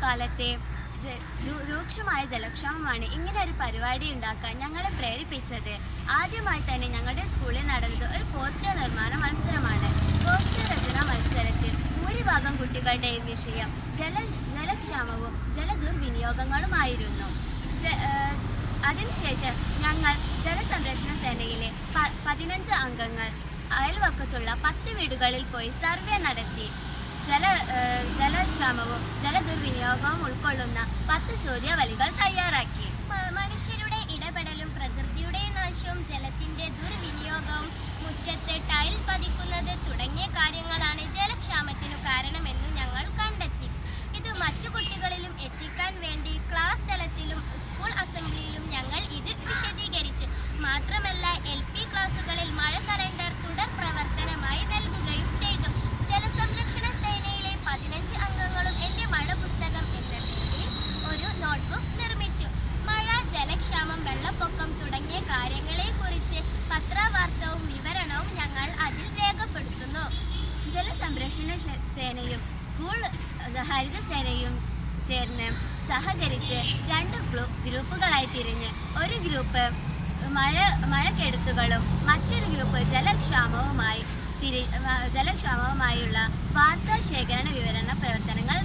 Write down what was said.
കാലത്തെ രൂക്ഷമായ ജലക്ഷാമമാണ് ഇങ്ങനെ ഒരു പരിപാടി ഉണ്ടാക്കാൻ ഞങ്ങളെ പ്രേരിപ്പിച്ചത്. ആദ്യമായി തന്നെ ഞങ്ങളുടെ സ്കൂളിൽ നടന്നത് ഒരു പോസ്റ്റർ നിർമ്മാണ മത്സരമാണ്. പോസ്റ്റർ രചനാ മത്സരത്തിൽ ഭൂരിഭാഗം കുട്ടികളുടെയും വിഷയം ജലക്ഷാമവും ജലദുർവിനിയോഗങ്ങളുമായിരുന്നു. അതിനുശേഷം ഞങ്ങൾ ജലസംരക്ഷണ സേനയിലെ 15 അംഗങ്ങൾ അയൽവക്കത്തുള്ള 10 വീടുകളിൽ പോയി സർവേ നടത്തി. ജലക്ഷാമവും ജലദുർവിനിയോഗവും ഉൾക്കൊള്ളുന്ന 10 ചോദ്യാവലികൾ തയ്യാറാക്കി. മനുഷ്യരുടെ ഇടപെടലും പ്രകൃതിയുടെ നാശവും ജലത്തിന്റെ ദുർവിനിയോഗവും മുറ്റത്ത് ടൈൽ പതിക്കുന്നത് തുടങ്ങിയ കാര്യങ്ങളാണ് ജലക്ഷാമത്തിനു കാരണമെന്നു ഞങ്ങൾ കണ്ടെത്തി. ഇത് മറ്റു കുട്ടികളിലും എത്തിക്കാൻ വേണ്ടി ക്ലാസ് തലത്തിലും സ്കൂൾ അസംബ്ലിയിലും ഞങ്ങൾ ഇത് വിശദീകരിച്ചു. മാത്രമല്ല LP ക്ലാസുകളിൽ മഴ കലണ്ടർ തുടർ പ്രവർത്തനമായി നൽകുകയും ചെയ്തു. ജലസംരക്ഷണ സേനയിലെ 15 അംഗങ്ങളും എൻ്റെ മഴ പുസ്തകം എന്ന പേരിൽ ഒരു നോട്ട്ബുക്ക് നിർമ്മിച്ചു. മഴ, ജലക്ഷാമം, വെള്ളപ്പൊക്കം തുടങ്ങിയ കാര്യങ്ങളെക്കുറിച്ച് പത്രവാർത്തവും വിവരണവും ഞങ്ങൾ അതിൽ രേഖപ്പെടുത്തുന്നു. ജലസംരക്ഷണ സേനയും സ്കൂൾ ഹരിതസേനയും ചേർന്ന് സഹകരിച്ച് 2 ഗ്രൂപ്പുകളായി തിരിഞ്ഞ് ഒരു ഗ്രൂപ്പ് മഴക്കെടുത്തുകളും മറ്റൊരു ഗ്രൂപ്പ് ജലക്ഷാമവുമായുള്ള വാർത്താ ശേഖരണ വിവരണ പ്രവർത്തനങ്ങൾ